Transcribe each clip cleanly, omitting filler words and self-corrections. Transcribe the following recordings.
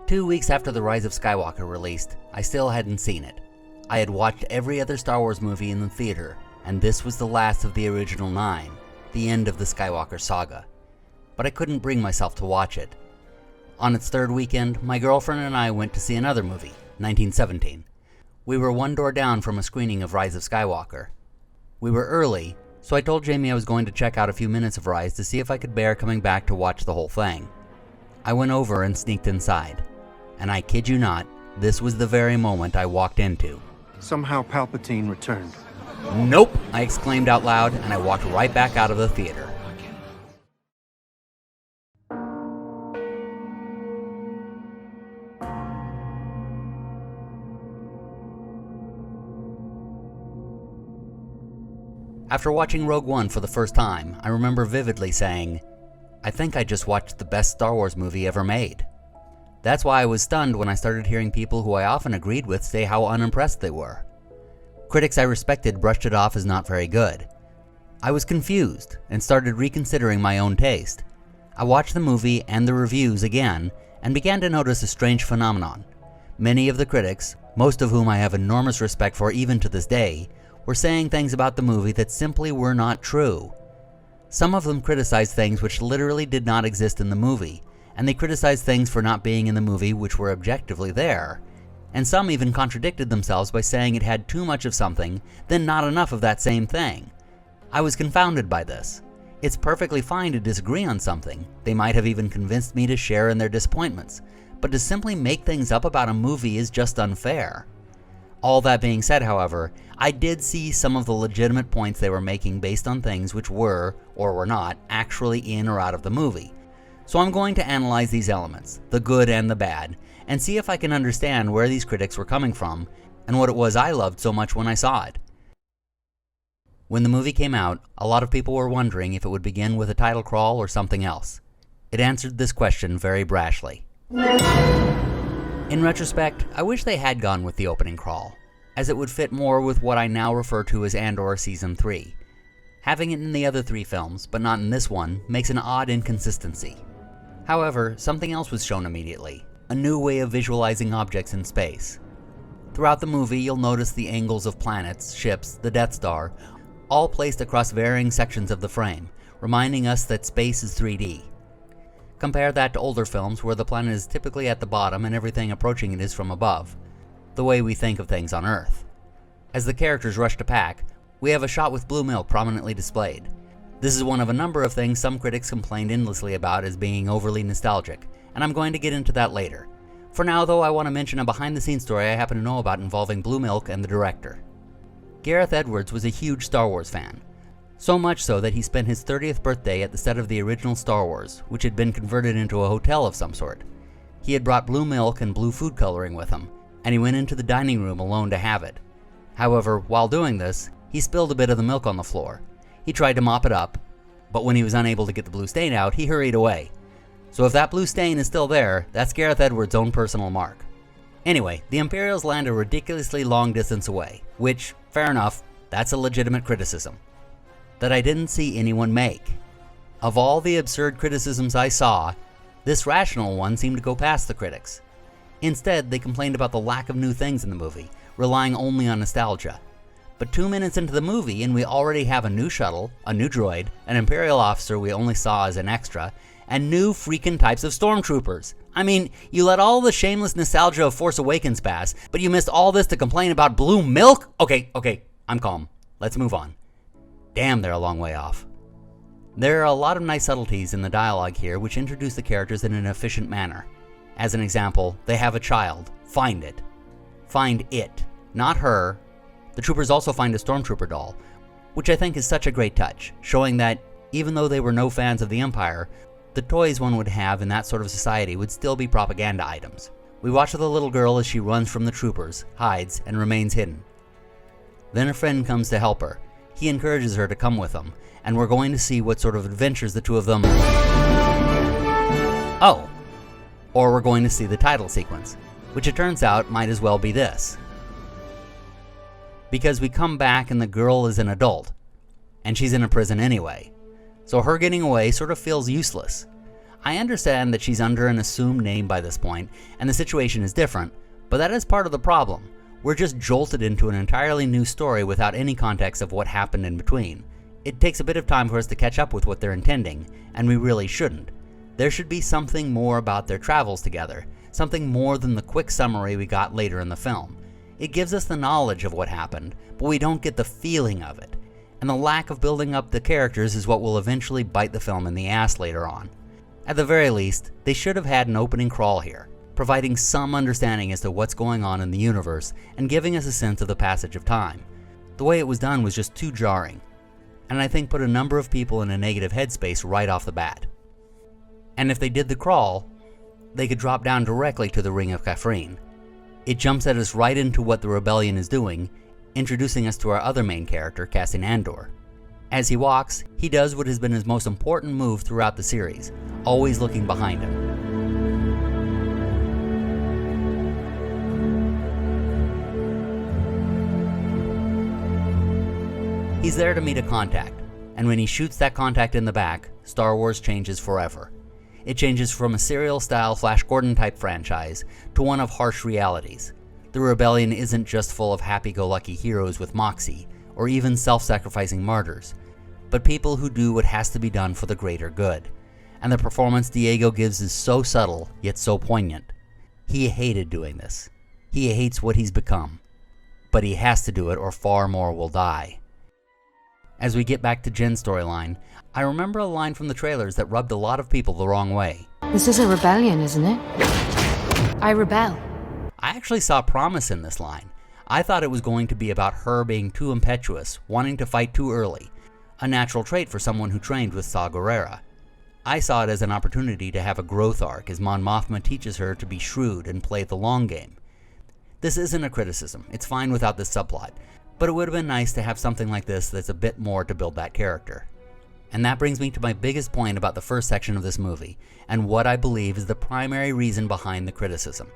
2 weeks after The Rise of Skywalker released, I still hadn't seen it. I had watched every other Star Wars movie in the theater, and this was the last of the original 9, the end of the Skywalker saga. But I couldn't bring myself to watch it. On its third weekend, my girlfriend and I went to see another movie, 1917. We were one door down from a screening of Rise of Skywalker. We were early, so I told Jamie I was going to check out a few minutes of Rise to see if I could bear coming back to watch the whole thing. I went over and sneaked inside. And I kid you not, this was the very moment I walked into. Somehow Palpatine returned. Nope, I exclaimed out loud, and I walked right back out of the theater. After watching Rogue One for the first time, I remember vividly saying, I think I just watched the best Star Wars movie ever made. That's why I was stunned when I started hearing people who I often agreed with say how unimpressed they were. Critics I respected brushed it off as not very good. I was confused and started reconsidering my own taste. I watched the movie and the reviews again and began to notice a strange phenomenon. Many of the critics, most of whom I have enormous respect for even to this day, were saying things about the movie that simply were not true. Some of them criticized things which literally did not exist in the movie, and they criticized things for not being in the movie which were objectively there. And some even contradicted themselves by saying it had too much of something, then not enough of that same thing. I was confounded by this. It's perfectly fine to disagree on something. They might have even convinced me to share in their disappointments. But to simply make things up about a movie is just unfair. All that being said, however, I did see some of the legitimate points they were making based on things which were, or were not, actually in or out of the movie. So I'm going to analyze these elements, the good and the bad, and see if I can understand where these critics were coming from, and what it was I loved so much when I saw it. When the movie came out, a lot of people were wondering if it would begin with a title crawl or something else. It answered this question very brashly. In retrospect, I wish they had gone with the opening crawl, as it would fit more with what I now refer to as Andor Season 3. Having it in the other 3 films, but not in this one, makes an odd inconsistency. However, something else was shown immediately, a new way of visualizing objects in space. Throughout the movie, you'll notice the angles of planets, ships, the Death Star, all placed across varying sections of the frame, reminding us that space is 3D. Compare that to older films where the planet is typically at the bottom and everything approaching it is from above, the way we think of things on Earth. As the characters rush to pack, we have a shot with blue milk prominently displayed. This is one of a number of things some critics complained endlessly about as being overly nostalgic, and I'm going to get into that later. For now though, I want to mention a behind-the-scenes story I happen to know about involving blue milk and the director. Gareth Edwards was a huge Star Wars fan. So much so that he spent his 30th birthday at the set of the original Star Wars, which had been converted into a hotel of some sort. He had brought blue milk and blue food coloring with him, and he went into the dining room alone to have it. However, while doing this, he spilled a bit of the milk on the floor. He tried to mop it up, but when he was unable to get the blue stain out, he hurried away. So if that blue stain is still there, that's Gareth Edwards' own personal mark. Anyway, the Imperials land a ridiculously long distance away, which, fair enough, that's a legitimate criticism that I didn't see anyone make. Of all the absurd criticisms I saw, this rational one seemed to go past the critics. Instead, they complained about the lack of new things in the movie, relying only on nostalgia. But 2 minutes into the movie and we already have a new shuttle, a new droid, an Imperial officer we only saw as an extra, and new freaking types of stormtroopers. I mean, you let all the shameless nostalgia of Force Awakens pass, but you missed all this to complain about blue milk? Okay, I'm calm. Let's move on. Damn, they're a long way off. There are a lot of nice subtleties in the dialogue here which introduce the characters in an efficient manner. As an example, they have a child. Find it. Find it, not her. The troopers also find a stormtrooper doll, which I think is such a great touch, showing that even though they were no fans of the Empire, the toys one would have in that sort of society would still be propaganda items. We watch the little girl as she runs from the troopers, hides, and remains hidden. Then a friend comes to help her. He encourages her to come with him, and we're going to see what sort of adventures the two of them... Oh! Or we're going to see the title sequence, which it turns out might as well be this. Because we come back and the girl is an adult, and she's in a prison anyway. So her getting away sort of feels useless. I understand that she's under an assumed name by this point, and the situation is different, but that is part of the problem. We're just jolted into an entirely new story without any context of what happened in between. It takes a bit of time for us to catch up with what they're intending, and we really shouldn't. There should be something more about their travels together, something more than the quick summary we got later in the film. It gives us the knowledge of what happened, but we don't get the feeling of it. And the lack of building up the characters is what will eventually bite the film in the ass later on. At the very least, they should have had an opening crawl here, providing some understanding as to what's going on in the universe and giving us a sense of the passage of time. The way it was done was just too jarring, and I think put a number of people in a negative headspace right off the bat. And if they did the crawl, they could drop down directly to the Ring of Kafrene. It jumps at us right into what the rebellion is doing, introducing us to our other main character, Cassian Andor. As he walks, he does what has been his most important move throughout the series, always looking behind him. He's there to meet a contact, and when he shoots that contact in the back, Star Wars changes forever. It changes from a serial-style Flash Gordon-type franchise to one of harsh realities. The rebellion isn't just full of happy-go-lucky heroes with moxie, or even self-sacrificing martyrs, but people who do what has to be done for the greater good. And the performance Diego gives is so subtle, yet so poignant. He hated doing this. He hates what he's become. But he has to do it or far more will die. As we get back to Jyn's storyline, I remember a line from the trailers that rubbed a lot of people the wrong way. This is a rebellion, isn't it? I rebel. I actually saw promise in this line. I thought it was going to be about her being too impetuous, wanting to fight too early, a natural trait for someone who trained with Saw Gerrera. I saw it as an opportunity to have a growth arc as Mon Mothma teaches her to be shrewd and play the long game. This isn't a criticism, it's fine without this subplot, but it would have been nice to have something like this that's a bit more to build that character. And that brings me to my biggest point about the first section of this movie, and what I believe is the primary reason behind the criticism.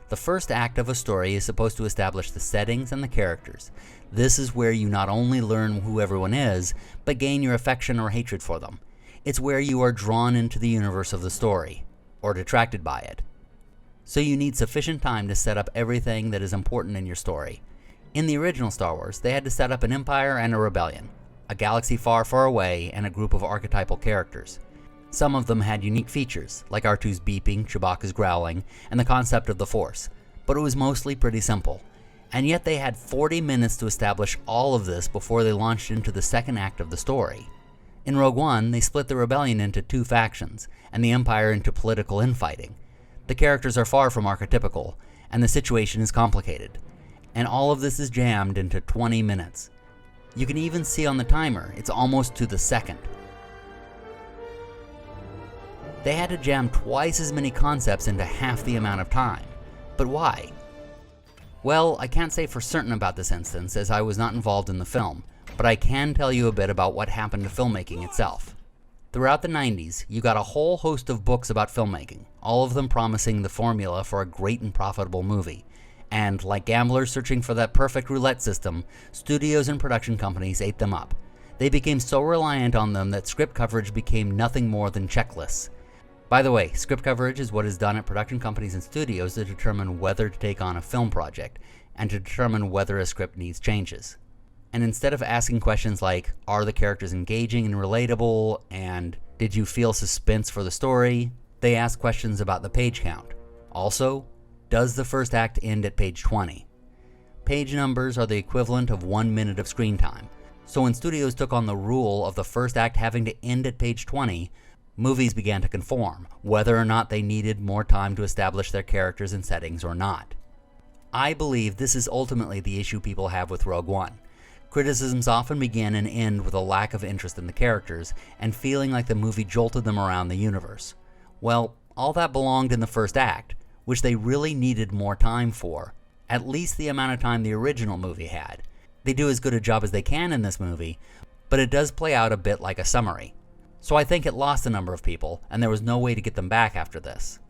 The first act of a story is supposed to establish the settings and the characters. This is where you not only learn who everyone is, but gain your affection or hatred for them. It's where you are drawn into the universe of the story, or detracted by it. So you need sufficient time to set up everything that is important in your story. In the original Star Wars, they had to set up an empire and a rebellion, a galaxy far, far away, and a group of archetypal characters. Some of them had unique features, like R2's beeping, Chewbacca's growling, and the concept of the Force, but it was mostly pretty simple. And yet they had 40 minutes to establish all of this before they launched into the second act of the story. In Rogue One, they split the rebellion into two factions, and the Empire into political infighting. The characters are far from archetypical, and the situation is complicated. And all of this is jammed into 20 minutes. You can even see on the timer, it's almost to the second. They had to jam twice as many concepts into half the amount of time. But why? Well, I can't say for certain about this instance, as I was not involved in the film, but I can tell you a bit about what happened to filmmaking itself. Throughout the 90s, you got a whole host of books about filmmaking, all of them promising the formula for a great and profitable movie. And like gamblers searching for that perfect roulette system, studios and production companies ate them up. They became so reliant on them that script coverage became nothing more than checklists. By the way, script coverage is what is done at production companies and studios to determine whether to take on a film project, and to determine whether a script needs changes. And instead of asking questions like, are the characters engaging and relatable, and did you feel suspense for the story, they ask questions about the page count. Also, does the first act end at page 20? Page numbers are the equivalent of 1 minute of screen time, so when studios took on the rule of the first act having to end at page 20, movies began to conform, whether or not they needed more time to establish their characters and settings or not. I believe this is ultimately the issue people have with Rogue One. Criticisms often begin and end with a lack of interest in the characters, and feeling like the movie jolted them around the universe. Well, all that belonged in the first act, which they really needed more time for, at least the amount of time the original movie had. They do as good a job as they can in this movie, but it does play out a bit like a summary. So I think it lost a number of people, and there was no way to get them back after this.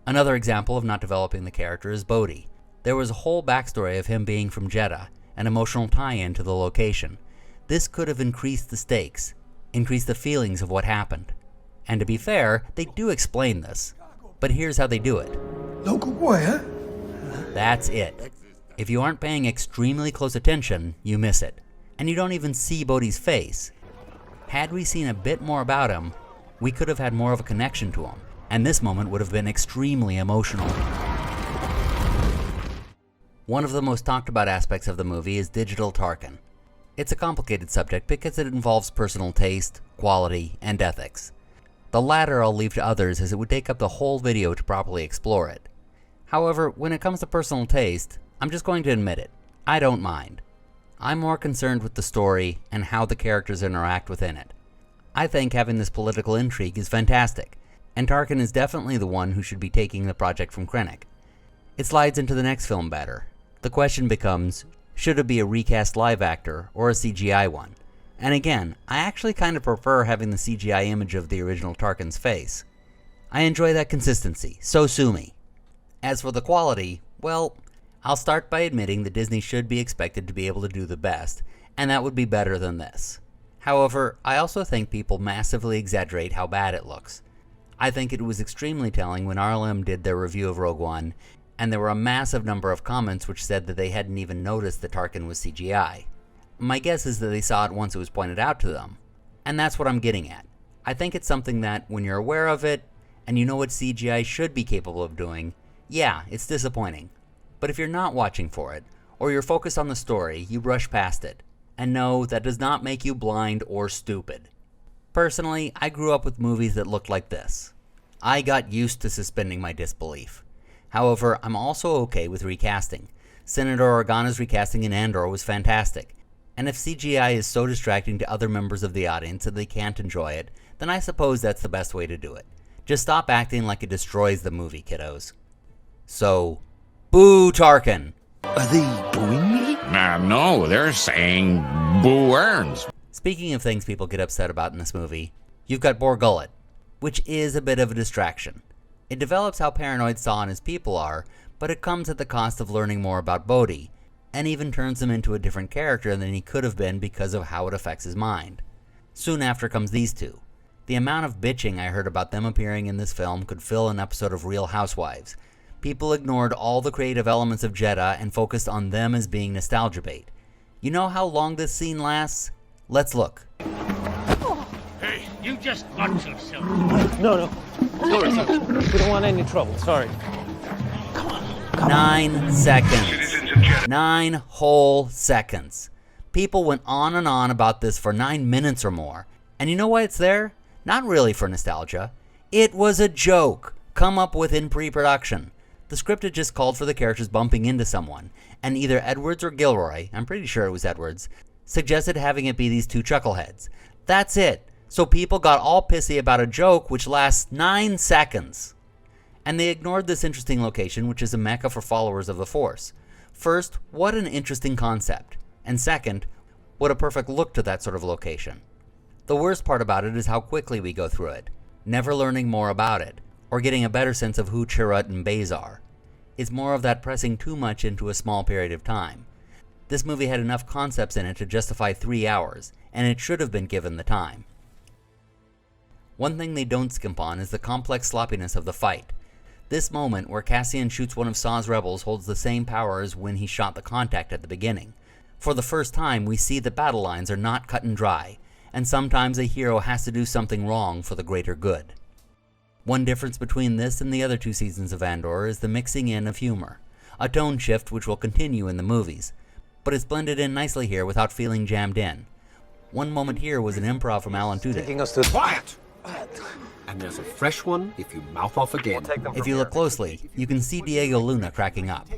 Another example of not developing the character is Bodhi. There was a whole backstory of him being from Jedha, an emotional tie-in to the location. This could have increased the stakes, increased the feelings of what happened. And to be fair, they do explain this. But here's how they do it. Local boy, huh? That's it. If you aren't paying extremely close attention, you miss it. And you don't even see Bodhi's face. Had we seen a bit more about him, we could have had more of a connection to him, and this moment would have been extremely emotional. One of the most talked about aspects of the movie is digital Tarkin. It's a complicated subject because it involves personal taste, quality, and ethics. The latter I'll leave to others as it would take up the whole video to properly explore it. However, when it comes to personal taste, I'm just going to admit it. I don't mind. I'm more concerned with the story and how the characters interact within it. I think having this political intrigue is fantastic, and Tarkin is definitely the one who should be taking the project from critic. It slides into the next film better. The question becomes, should it be a recast live actor or a CGI one? And again, I actually kind of prefer having the CGI image of the original Tarkin's face. I enjoy that consistency, so sue me. As for the quality, well, I'll start by admitting that Disney should be expected to be able to do the best, and that would be better than this. However, I also think people massively exaggerate how bad it looks. I think it was extremely telling when RLM did their review of Rogue One, and there were a massive number of comments which said that they hadn't even noticed that Tarkin was CGI. My guess is that they saw it once it was pointed out to them. And that's what I'm getting at. I think it's something that, when you're aware of it, and you know what CGI should be capable of doing, yeah, it's disappointing. But if you're not watching for it, or you're focused on the story, you brush past it. And no, that does not make you blind or stupid. Personally, I grew up with movies that looked like this. I got used to suspending my disbelief. However, I'm also okay with recasting. Senator Organa's recasting in Andor was fantastic. And if CGI is so distracting to other members of the audience that they can't enjoy it, then I suppose that's the best way to do it. Just stop acting like it destroys the movie, kiddos. So, boo Tarkin! Are they booing me? No, they're saying boo earns. Speaking of things people get upset about in this movie, you've got Bor Gullet, which is a bit of a distraction. It develops how paranoid Saw and his people are, but it comes at the cost of learning more about Bodhi, and even turns him into a different character than he could have been because of how it affects his mind. Soon after comes these two. The amount of bitching I heard about them appearing in this film could fill an episode of Real Housewives. People ignored all the creative elements of Jedha and focused on them as being nostalgia bait. You know how long this scene lasts? Let's look. Hey, you just watch yourself. No. Sorry. We don't want any trouble. Sorry. 9 seconds. 9 whole seconds. People went on and on about this for 9 minutes or more. And you know why it's there? Not really for nostalgia. It was a joke come up with in pre-production. The script had just called for the characters bumping into someone, and either Edwards or Gilroy, I'm pretty sure it was Edwards, suggested having it be these two chuckleheads. That's it. So people got all pissy about a joke which lasts 9 seconds. And they ignored this interesting location, which is a mecca for followers of the Force. First, what an interesting concept. And second, what a perfect look to that sort of location. The worst part about it is how quickly we go through it, never learning more about it, or getting a better sense of who Chirrut and Baze are. It's more of that pressing too much into a small period of time. This movie had enough concepts in it to justify 3 hours, and it should have been given the time. One thing they don't skimp on is the complex sloppiness of the fight. This moment where Cassian shoots one of Saw's rebels holds the same power as when he shot the Contact at the beginning. For the first time, we see that battle lines are not cut and dry, and sometimes a hero has to do something wrong for the greater good. One difference between this and the other 2 seasons of Andor is the mixing in of humor, a tone shift which will continue in the movies, but it's blended in nicely here without feeling jammed in. One moment here was an improv from Alan Tudyk. Taking us to quiet. And there's a fresh one if you mouth off again. If you look closely, you can see Diego Luna cracking up.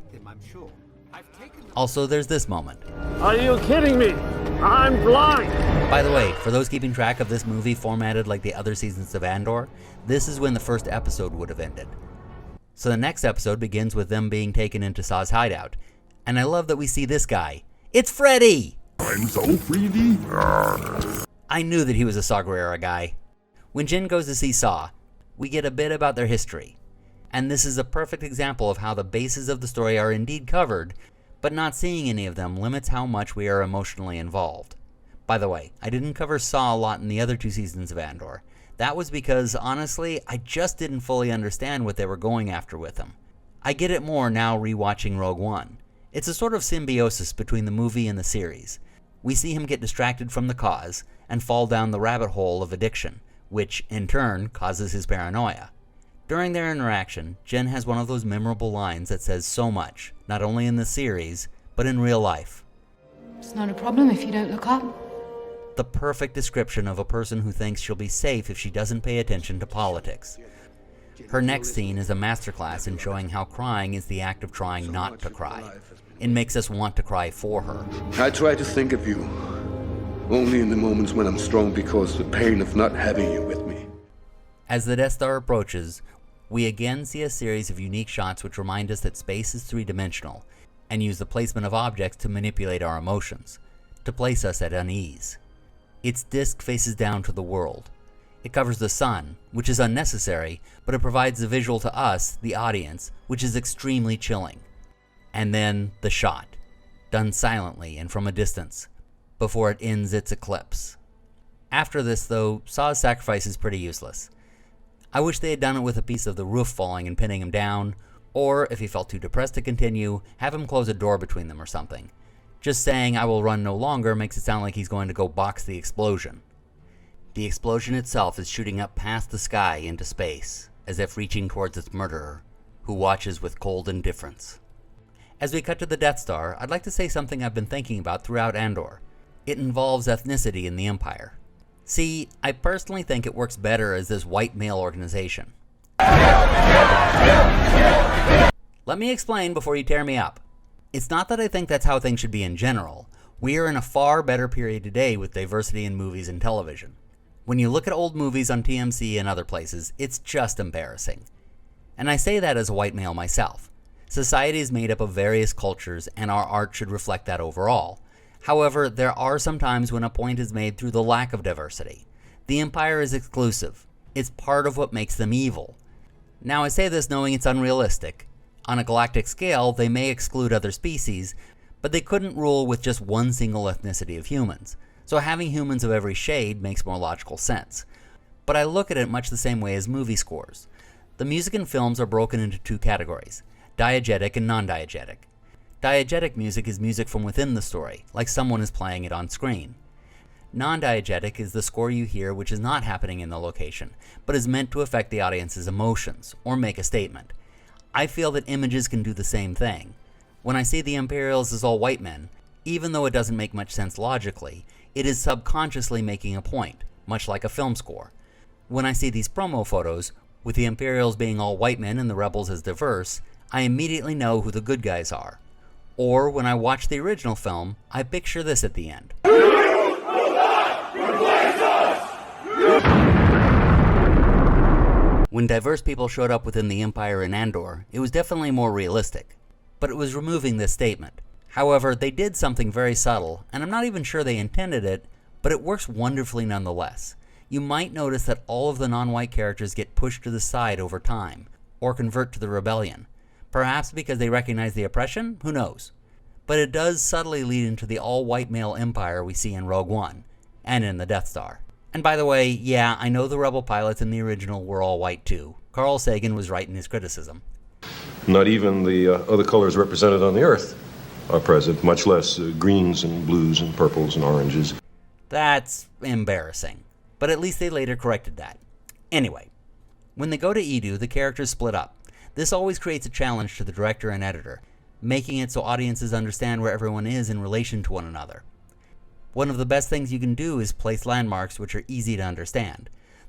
Also, there's this moment. Are you kidding me? I'm blind. By the way, for those keeping track of this movie formatted like the other seasons of Andor, this is when the first episode would have ended. So the next episode begins with them being taken into Saw's hideout. And I love that we see this guy. It's Freddy! I'm so Freddy. I knew that he was a Saw Gerrera guy. When Jin goes to see Saw, we get a bit about their history. And this is a perfect example of how the bases of the story are indeed covered, but not seeing any of them limits how much we are emotionally involved. By the way, I didn't cover Saw a lot in the other 2 seasons of Andor. That was because, honestly, I just didn't fully understand what they were going after with him. I get it more now rewatching Rogue One. It's a sort of symbiosis between the movie and the series. We see him get distracted from the cause and fall down the rabbit hole of addiction, which, in turn, causes his paranoia. During their interaction, Jen has one of those memorable lines that says so much, not only in the series, but in real life. It's not a problem if you don't look up. The perfect description of a person who thinks she'll be safe if she doesn't pay attention to politics. Her next scene is a masterclass in showing how crying is the act of trying not to cry. It makes us want to cry for her. I try to think of you only in the moments when I'm strong because the pain of not having you with me. As the Death Star approaches, we again see a series of unique shots which remind us that space is three-dimensional, and use the placement of objects to manipulate our emotions, to place us at unease. Its disk faces down to the world. It covers the sun, which is unnecessary, but it provides the visual to us, the audience, which is extremely chilling. And then the shot, done silently and from a distance, before it ends its eclipse. After this, though, Saw's sacrifice is pretty useless. I wish they had done it with a piece of the roof falling and pinning him down, or, if he felt too depressed to continue, have him close a door between them or something. Just saying "I will run no longer" makes it sound like he's going to go box the explosion. The explosion itself is shooting up past the sky into space, as if reaching towards its murderer, who watches with cold indifference. As we cut to the Death Star, I'd like to say something I've been thinking about throughout Andor. It involves ethnicity in the Empire. See, I personally think it works better as this white male organization. Let me explain before you tear me up. It's not that I think that's how things should be in general. We are in a far better period today with diversity in movies and television. When you look at old movies on TMC and other places, it's just embarrassing. And I say that as a white male myself. Society is made up of various cultures, and our art should reflect that overall. However, there are some times when a point is made through the lack of diversity. The Empire is exclusive. It's part of what makes them evil. Now, I say this knowing it's unrealistic. On a galactic scale, they may exclude other species, but they couldn't rule with just one single ethnicity of humans. So having humans of every shade makes more logical sense. But I look at it much the same way as movie scores. The music in films are broken into two categories: diegetic and non-diegetic. Diegetic music is music from within the story, like someone is playing it on screen. Non-diegetic is the score you hear which is not happening in the location, but is meant to affect the audience's emotions, or make a statement. I feel that images can do the same thing. When I see the Imperials as all white men, even though it doesn't make much sense logically, it is subconsciously making a point, much like a film score. When I see these promo photos, with the Imperials being all white men and the rebels as diverse, I immediately know who the good guys are. Or when I watch the original film, I picture this at the end. When diverse people showed up within the Empire in Andor, it was definitely more realistic. But it was removing this statement. However, they did something very subtle, and I'm not even sure they intended it, but it works wonderfully nonetheless. You might notice that all of the non-white characters get pushed to the side over time, or convert to the rebellion. Perhaps because they recognize the oppression? Who knows? But it does subtly lead into the all-white male empire we see in Rogue One, and in the Death Star. And by the way, yeah, I know the rebel pilots in the original were all white too. Carl Sagan was right in his criticism. Not even the other colors represented on the Earth are present, much less greens and blues and purples and oranges. That's embarrassing. But at least they later corrected that. Anyway, when they go to Edu, the characters split up. This always creates a challenge to the director and editor, making it so audiences understand where everyone is in relation to one another. One of the best things you can do is place landmarks which are easy to understand.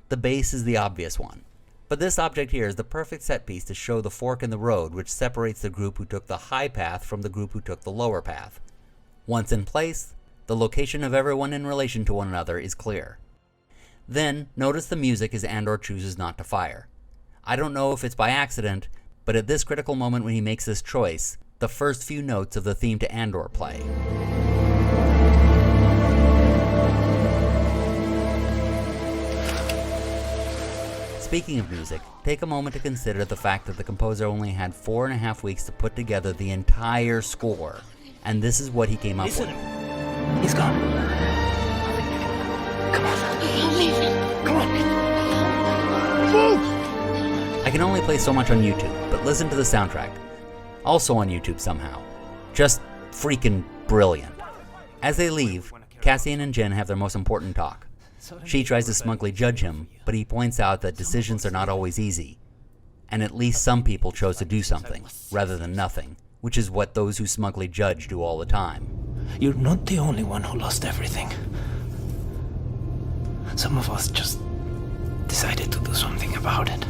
The base is the obvious one. But this object here is the perfect set piece to show the fork in the road which separates the group who took the high path from the group who took the lower path. Once in place, the location of everyone in relation to one another is clear. Then, notice the music as Andor chooses not to fire. I don't know if it's by accident, but at this critical moment when he makes this choice, the first few notes of the theme to Andor play. Speaking of music, take a moment to consider the fact that the composer only had 4.5 weeks to put together the entire score, and this is what he came up with. He's gone. Come on. Come on. I can only play so much on YouTube, but listen to the soundtrack. Also on YouTube somehow. Just freaking brilliant. As they leave, Cassian and Jyn have their most important talk. She tries to smugly judge him, but he points out that decisions are not always easy. And at least some people chose to do something, rather than nothing, which is what those who smugly judge do all the time. You're not the only one who lost everything. Some of us just decided to do something about it.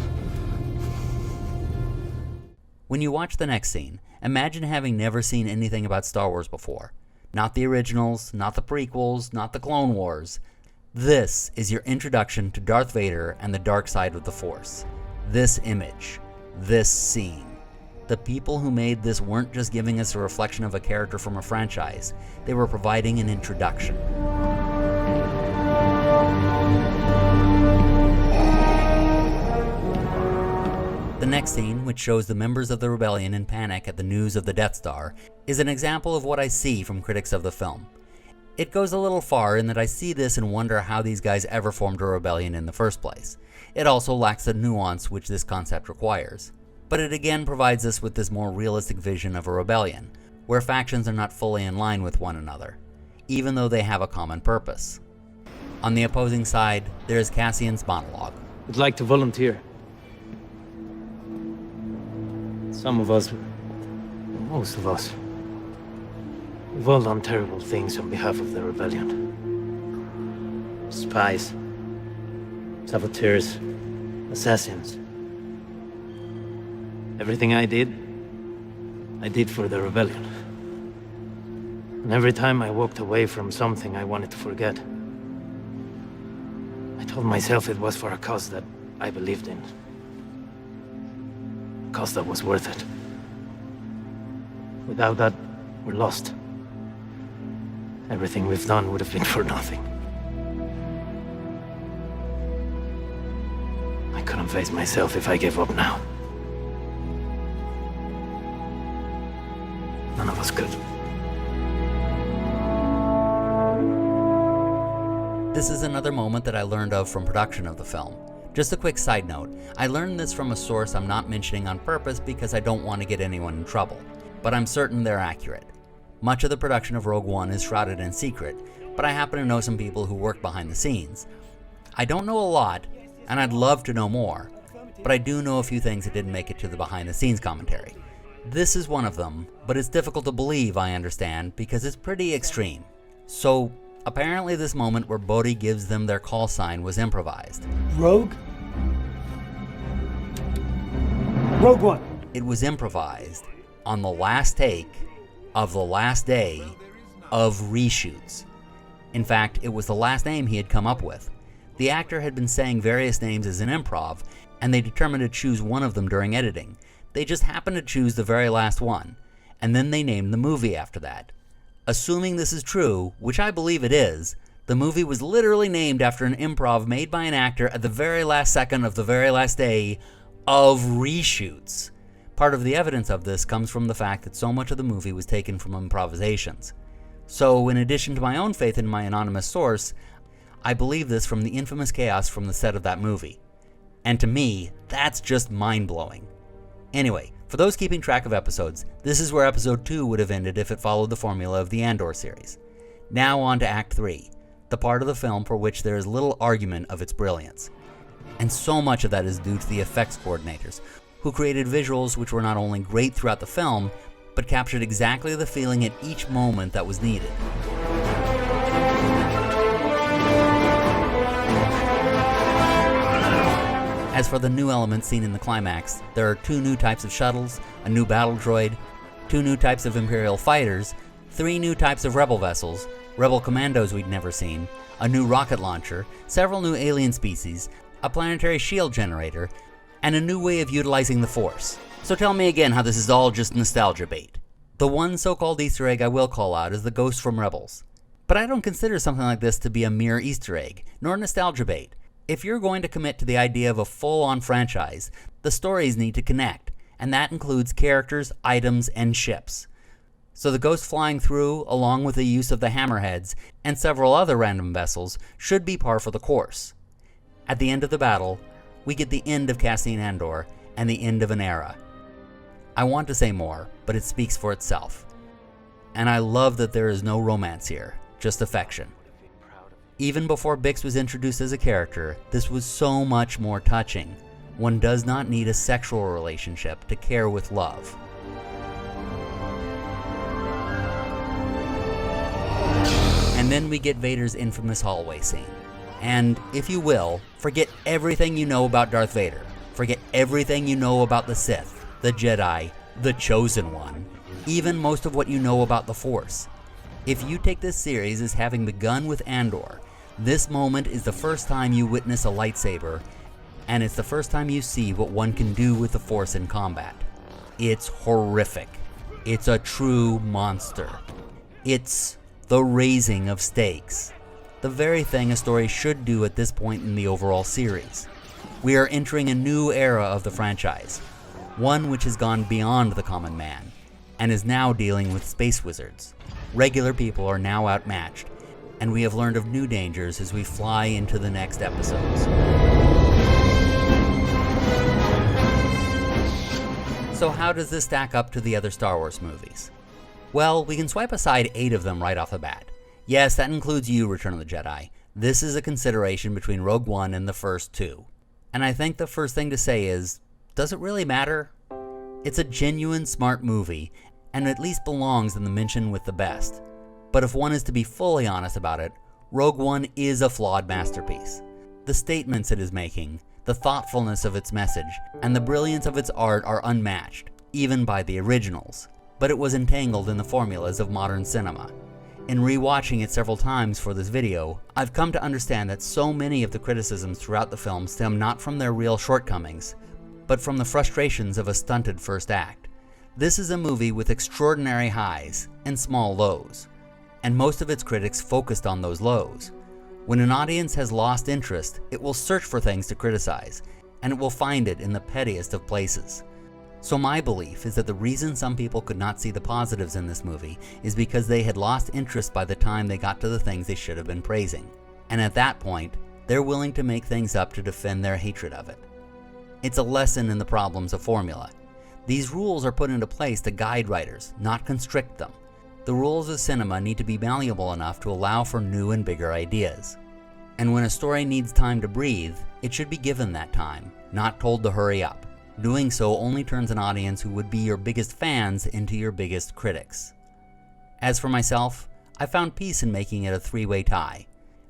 When you watch the next scene, imagine having never seen anything about Star Wars before. Not the originals, not the prequels, not the Clone Wars. This is your introduction to Darth Vader and the dark side of the Force. This image, this scene. The people who made this weren't just giving us a reflection of a character from a franchise, they were providing an introduction. The next scene, which shows the members of the rebellion in panic at the news of the Death Star, is an example of what I see from critics of the film. It goes a little far in that I see this and wonder how these guys ever formed a rebellion in the first place. It also lacks the nuance which this concept requires. But it again provides us with this more realistic vision of a rebellion, where factions are not fully in line with one another, even though they have a common purpose. On the opposing side, there is Cassian's monologue. Would like to volunteer. Some of us, most of us, we've all done terrible things on behalf of the rebellion. Spies, saboteurs, assassins. Everything I did for the rebellion. And every time I walked away from something I wanted to forget, I told myself it was for a cause that I believed in. A cause that was worth it. Without that, we're lost. Everything we've done would have been for nothing. I couldn't face myself if I gave up now. None of us could. This is another moment that I learned of from production of the film. Just a quick side note, I learned this from a source I'm not mentioning on purpose because I don't want to get anyone in trouble, but I'm certain they're accurate. Much of the production of Rogue One is shrouded in secret, but I happen to know some people who work behind the scenes. I don't know a lot, and I'd love to know more, but I do know a few things that didn't make it to the behind the scenes commentary. This is one of them, but it's difficult to believe, I understand, because it's pretty extreme. So, apparently this moment where Bodhi gives them their call sign was improvised. Rogue One. It was improvised on the last take of the last day of reshoots. In fact, it was the last name he had come up with. The actor had been saying various names as an improv, and they determined to choose one of them during editing. They just happened to choose the very last one, and then they named the movie after that. Assuming this is true, which I believe it is, the movie was literally named after an improv made by an actor at the very last second of the very last day of reshoots. Part of the evidence of this comes from the fact that so much of the movie was taken from improvisations. So, in addition to my own faith in my anonymous source, I believe this from the infamous chaos from the set of that movie. And to me, that's just mind-blowing. Anyway, for those keeping track of episodes, this is where episode 2 would have ended if it followed the formula of the Andor series. Now on to Act 3, the part of the film for which there is little argument of its brilliance. And so much of that is due to the effects coordinators, who created visuals which were not only great throughout the film, but captured exactly the feeling at each moment that was needed. As for the new elements seen in the climax, there are 2 new types of shuttles, a new battle droid, 2 new types of Imperial fighters, 3 new types of rebel vessels, rebel commandos we'd never seen, a new rocket launcher, several new alien species, a planetary shield generator, and a new way of utilizing the Force. So tell me again how this is all just nostalgia bait. The one so-called Easter egg I will call out is the ghost from Rebels. But I don't consider something like this to be a mere Easter egg, nor nostalgia bait. If you're going to commit to the idea of a full-on franchise, the stories need to connect, and that includes characters, items, and ships. So the ghost flying through, along with the use of the hammerheads, and several other random vessels, should be par for the course. At the end of the battle, we get the end of Cassian Andor, and the end of an era. I want to say more, but it speaks for itself. And I love that there is no romance here, just affection. Even before Bix was introduced as a character, this was so much more touching. One does not need a sexual relationship to care with love. And then we get Vader's infamous hallway scene. And, if you will, forget everything you know about Darth Vader. Forget everything you know about the Sith, the Jedi, the Chosen One, even most of what you know about the Force. If you take this series as having begun with Andor, this moment is the first time you witness a lightsaber, and it's the first time you see what one can do with the Force in combat. It's horrific. It's a true monster. It's the raising of stakes. The very thing a story should do at this point in the overall series. We are entering a new era of the franchise, one which has gone beyond the common man, and is now dealing with space wizards. Regular people are now outmatched, and we have learned of new dangers as we fly into the next episodes. So how does this stack up to the other Star Wars movies? Well, we can swipe aside 8 of them right off the bat. Yes, that includes you, Return of the Jedi. This is a consideration between Rogue One and the first 2. And I think the first thing to say is, does it really matter? It's a genuine, smart movie, and at least belongs in the mention with the best. But if one is to be fully honest about it, Rogue One is a flawed masterpiece. The statements it is making, the thoughtfulness of its message, and the brilliance of its art are unmatched, even by the originals. But it was entangled in the formulas of modern cinema. In rewatching it several times for this video, I've come to understand that so many of the criticisms throughout the film stem not from their real shortcomings, but from the frustrations of a stunted first act. This is a movie with extraordinary highs and small lows, and most of its critics focused on those lows. When an audience has lost interest, it will search for things to criticize, and it will find it in the pettiest of places. So my belief is that the reason some people could not see the positives in this movie is because they had lost interest by the time they got to the things they should have been praising. And at that point, they're willing to make things up to defend their hatred of it. It's a lesson in the problems of formula. These rules are put into place to guide writers, not constrict them. The rules of cinema need to be malleable enough to allow for new and bigger ideas. And when a story needs time to breathe, it should be given that time, not told to hurry up. Doing so only turns an audience who would be your biggest fans into your biggest critics. As for myself, I found peace in making it a 3-way tie.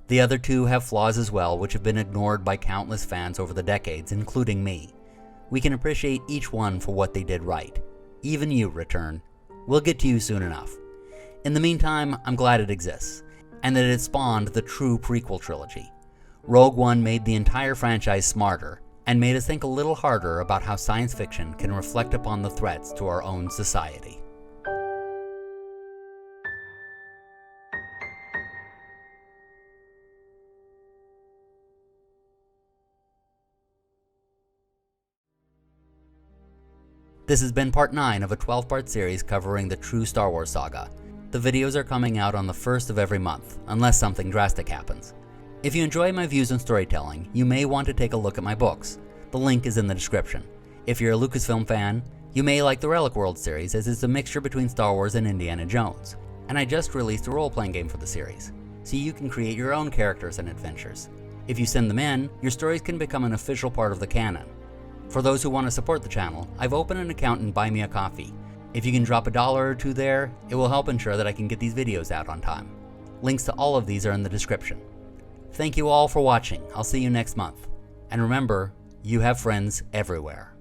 The other 2 have flaws as well, which have been ignored by countless fans over the decades, including me. We can appreciate each one for what they did right. Even you, Return. We'll get to you soon enough. In the meantime, I'm glad it exists, and that it spawned the true prequel trilogy. Rogue One made the entire franchise smarter, and made us think a little harder about how science fiction can reflect upon the threats to our own society. This has been part 9 of a 12-part series covering the true Star Wars saga. The videos are coming out on the 1st of every month, unless something drastic happens. If you enjoy my views on storytelling, you may want to take a look at my books. The link is in the description. If you're a Lucasfilm fan, you may like the Relic Worlds series, as it's a mixture between Star Wars and Indiana Jones. And I just released a role-playing game for the series, so you can create your own characters and adventures. If you send them in, your stories can become an official part of the canon. For those who want to support the channel, I've opened an account and Buy Me a Coffee. If you can drop $1 or $2 there, it will help ensure that I can get these videos out on time. Links to all of these are in the description. Thank you all for watching. I'll see you next month. And remember, you have friends everywhere.